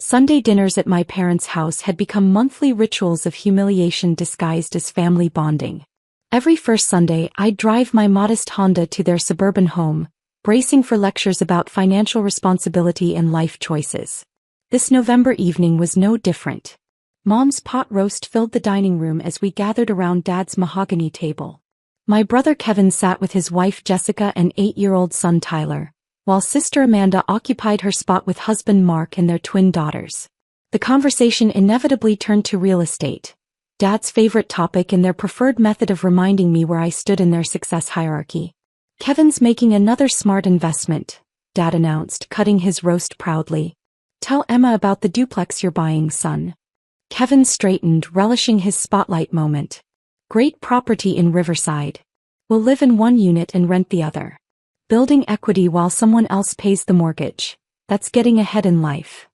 Sunday dinners at my parents' house had become monthly rituals of humiliation disguised as family bonding. Every first Sunday, I'd drive my modest Honda to their suburban home, bracing for lectures about financial responsibility and life choices. This November evening was no different. Mom's pot roast filled the dining room as we gathered around Dad's mahogany table. My brother Kevin sat with his wife Jessica and 8-year-old son Tyler, while sister Amanda occupied her spot with husband Mark and their twin daughters. The conversation inevitably turned to real estate, Dad's favorite topic and their preferred method of reminding me where I stood in their success hierarchy. "Kevin's making another smart investment," Dad announced, cutting his roast proudly. "Tell Emma about the duplex you're buying, son." Kevin straightened, relishing his spotlight moment. "Great property in Riverside. We'll live in one unit and rent the other. Building equity while someone else pays the mortgage. That's getting ahead in life.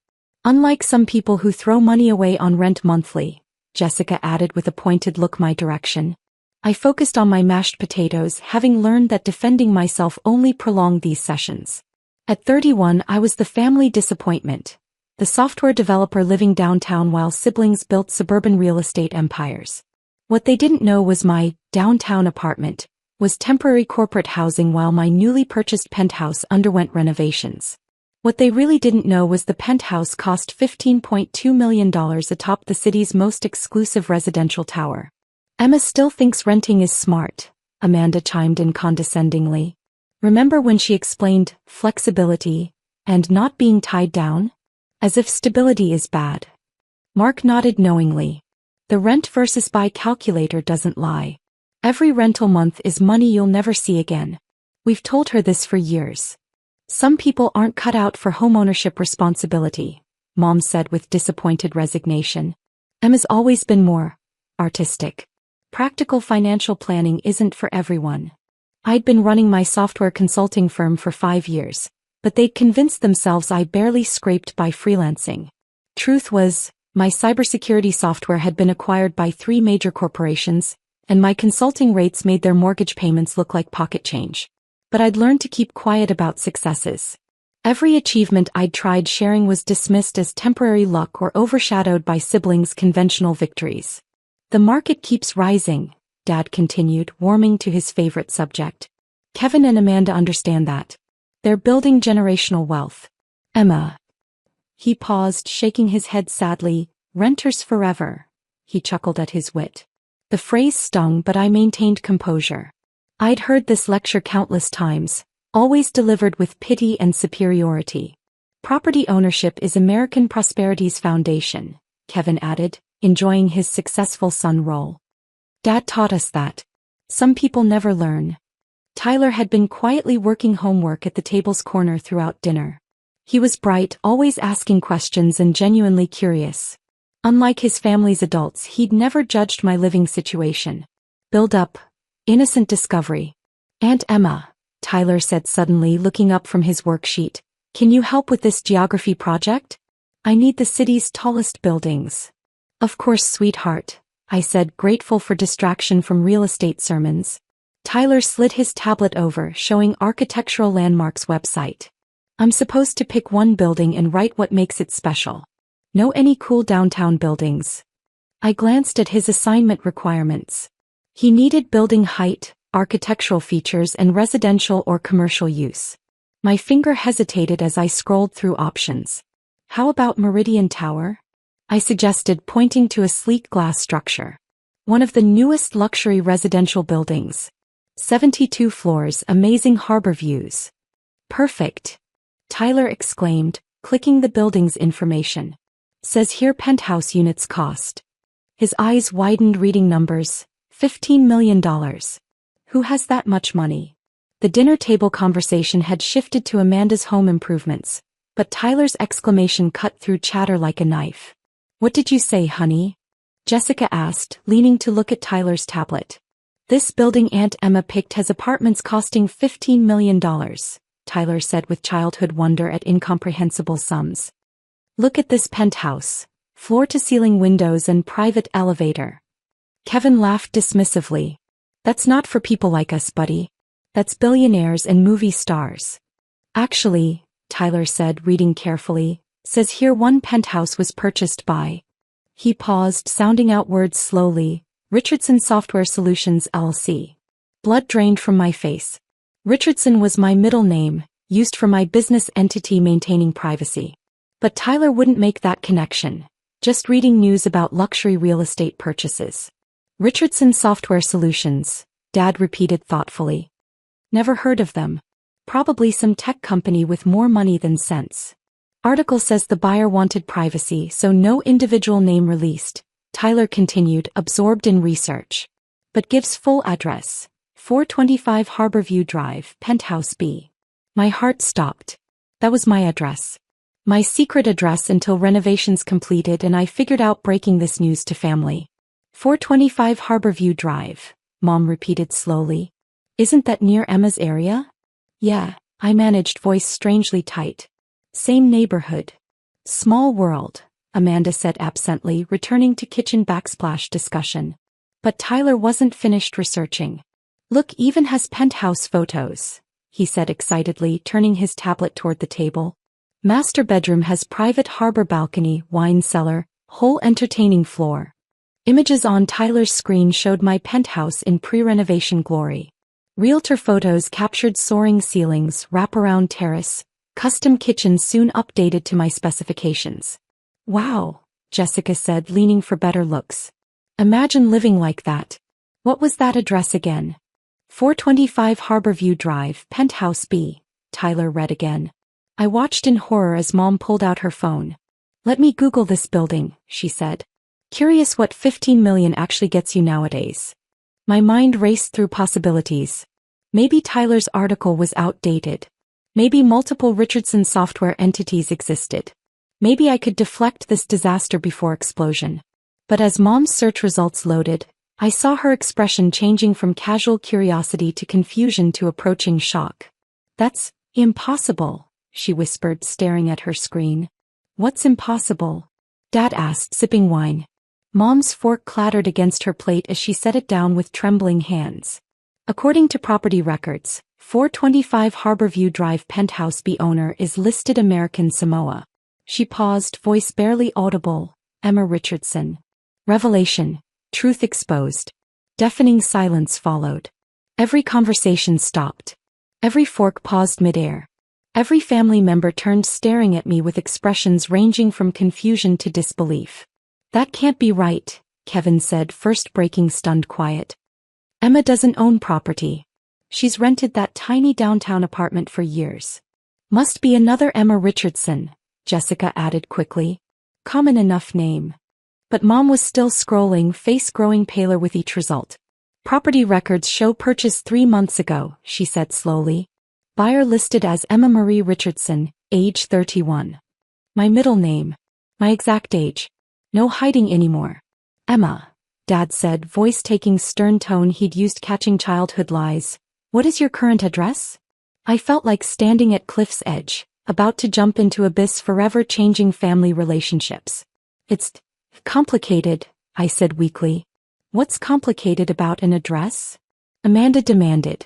Unlike some people who throw money away on rent monthly," Jessica added with a pointed look my direction. I focused on my mashed potatoes, having learned that defending myself only prolonged these sessions. At 31, I was the family disappointment, the software developer living downtown while siblings built suburban real estate empires. What they didn't know was my downtown apartment was temporary corporate housing while my newly purchased penthouse underwent renovations. What they really didn't know was the penthouse cost $15.2 million atop the city's most exclusive residential tower. "Emma still thinks renting is smart," Amanda chimed in condescendingly. "Remember when she explained flexibility and not being tied down? As if stability is bad." Mark nodded knowingly. "The rent versus buy calculator doesn't lie. Every rental month is money you'll never see again. We've told her this for years. Some people aren't cut out for homeownership responsibility," Mom said with disappointed resignation. "Emma's always been more artistic. Practical financial planning isn't for everyone." I'd been running my software consulting firm for 5 years, but they'd convinced themselves I barely scraped by freelancing. Truth was, my cybersecurity software had been acquired by 3 major corporations, and my consulting rates made their mortgage payments look like pocket change. But I'd learned to keep quiet about successes. Every achievement I'd tried sharing was dismissed as temporary luck or overshadowed by siblings' conventional victories. "The market keeps rising," Dad continued, warming to his favorite subject. "Kevin and Amanda understand that. They're building generational wealth. Emma." He paused, shaking his head sadly. "Renters forever." He chuckled at his wit. The phrase stung, but I maintained composure. I'd heard this lecture countless times, always delivered with pity and superiority. "Property ownership is American prosperity's foundation," Kevin added, enjoying his successful son role. "Dad taught us that. Some people never learn." Tyler had been quietly working homework at the table's corner throughout dinner. He was bright, always asking questions and genuinely curious. Unlike his family's adults, he'd never judged my living situation. "Build up. Innocent discovery." "Aunt Emma," Tyler said suddenly, looking up from his worksheet, "can you help with this geography project? I need the city's tallest buildings." "Of course, sweetheart," I said, grateful for distraction from real estate sermons. Tyler slid his tablet over, showing Architectural Landmark's website. "I'm supposed to pick one building and write what makes it special. Know any cool downtown buildings?" I glanced at his assignment requirements. He needed building height, architectural features, and residential or commercial use. My finger hesitated as I scrolled through options. "How about Meridian Tower?" I suggested, pointing to a sleek glass structure. "One of the newest luxury residential buildings. 72 floors, amazing harbor views." "Perfect," Tyler exclaimed, clicking the building's information. "Says here penthouse units cost." His eyes widened, reading numbers. $15 million. Who has that much money? The dinner table conversation had shifted to Amanda's home improvements, but Tyler's exclamation cut through chatter like a knife. "What did you say, honey?" Jessica asked, leaning to look at Tyler's tablet. "This building Aunt Emma picked has apartments costing $15 million, Tyler said with childhood wonder at incomprehensible sums. "Look at this penthouse. Floor-to-ceiling windows and private elevator." Kevin laughed dismissively. "That's not for people like us, buddy. That's billionaires and movie stars." "Actually," Tyler said, reading carefully, Says here one penthouse was purchased by. He paused, sounding out words slowly. Richardson Software Solutions LLC. Blood drained from my face. Richardson was my middle name, used for my business entity maintaining privacy. But Tyler wouldn't make that connection. Just reading news about luxury real estate purchases. Richardson Software Solutions, Dad repeated thoughtfully. Never heard of them. Probably some tech company with more money than sense. Article says the buyer wanted privacy, so no individual name released. Tyler continued, absorbed in research. But gives full address. 425 Harborview Drive, Penthouse B. My heart stopped. That was my address. My secret address until renovations completed and I figured out breaking this news to family. 425 Harborview Drive, Mom repeated slowly. Isn't that near Emma's area? Yeah, I managed, voice strangely tight. Same neighborhood. Small world, Amanda said absently, returning to kitchen backsplash discussion. But Tyler wasn't finished researching. Look, even has penthouse photos, he said excitedly, turning his tablet toward the table. Master bedroom has private harbor balcony, wine cellar, whole entertaining floor. Images on Tyler's screen showed my penthouse in pre-renovation glory. Realtor photos captured soaring ceilings, wraparound terrace, custom kitchen soon updated to my specifications. Wow, Jessica said, leaning for better looks. Imagine living like that. What was that address again? 425 Harborview Drive, Penthouse B, Tyler read again. I watched in horror as Mom pulled out her phone. Let me Google this building, she said. Curious what 15 million actually gets you nowadays. My mind raced through possibilities. Maybe Tyler's article was outdated. Maybe multiple Richardson software entities existed. Maybe I could deflect this disaster before explosion. But as Mom's search results loaded, I saw her expression changing from casual curiosity to confusion to approaching shock. That's impossible, she whispered, staring at her screen. What's impossible? Dad asked, sipping wine. Mom's fork clattered against her plate as she set it down with trembling hands. According to property records, 425 Harborview Drive Penthouse B owner is listed American Samoa. She paused, voice barely audible. Emma Richardson. Revelation. Truth exposed. Deafening silence followed. Every conversation stopped. Every fork paused midair. Every family member turned, staring at me with expressions ranging from confusion to disbelief. That can't be right, Kevin said, first breaking stunned quiet. Emma doesn't own property. She's rented that tiny downtown apartment for years. Must be another Emma Richardson, Jessica added quickly. Common enough name. But Mom was still scrolling, face growing paler with each result. Property records show purchase 3 months ago, she said slowly. Buyer listed as Emma Marie Richardson, age 31. My middle name. My exact age. No hiding anymore. Emma, Dad said, voice taking stern tone he'd used catching childhood lies. What is your current address? I felt like standing at cliff's edge, about to jump into abyss forever changing family relationships. It's complicated, I said weakly. What's complicated about an address? Amanda demanded.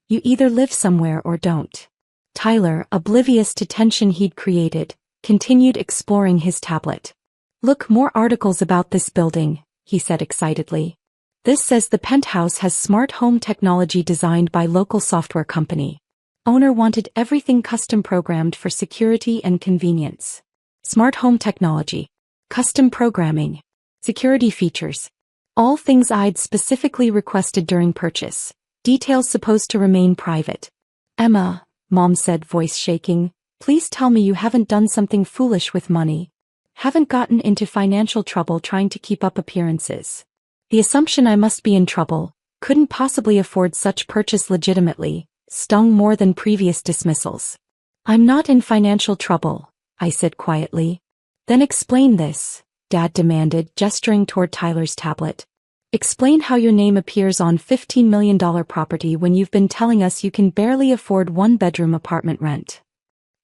You either live somewhere or don't. Tyler, oblivious to tension he'd created, continued exploring his tablet. Look, more articles about this building, he said excitedly. This says the penthouse has smart home technology designed by local software company. Owner wanted everything custom programmed for security and convenience. Smart home technology. Custom programming. Security features. All things I'd specifically requested during purchase. Details supposed to remain private. Emma, Mom said, voice shaking, please tell me you haven't done something foolish with money. Haven't gotten into financial trouble trying to keep up appearances. The assumption I must be in trouble, couldn't possibly afford such purchase legitimately, stung more than previous dismissals. I'm not in financial trouble, I said quietly. Then explain this, Dad demanded, gesturing toward Tyler's tablet. Explain how your name appears on $15 million property when you've been telling us you can barely afford one-bedroom apartment rent.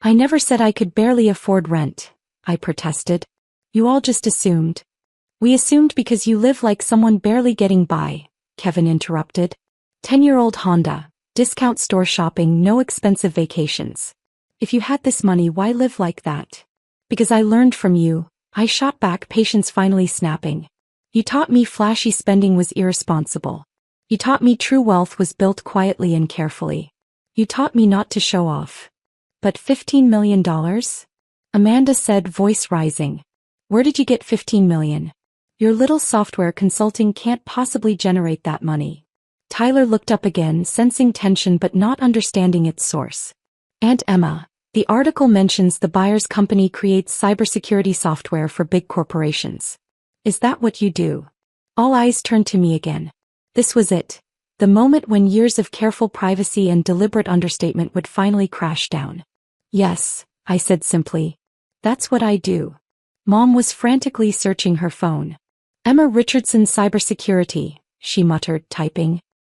I never said I could barely afford rent, I protested. You all just assumed. We assumed because you live like someone barely getting by, Kevin interrupted. 10-year-old Honda, discount store shopping, no expensive vacations. If you had this money, why live like that? Because I learned from you, I shot back, patience finally snapping. You taught me flashy spending was irresponsible. You taught me true wealth was built quietly and carefully. You taught me not to show off. But $15 million? Amanda said, voice rising. Where did you get 15 million? Your little software consulting can't possibly generate that money. Tyler looked up again, sensing tension but not understanding its source. Aunt Emma, the article mentions the buyer's company creates cybersecurity software for big corporations. Is that what you do? All eyes turned to me again. This was it. The moment when years of careful privacy and deliberate understatement would finally crash down. Yes, I said simply. That's what I do. Mom was frantically searching her phone. Emma Richardson, cybersecurity, she muttered, typing.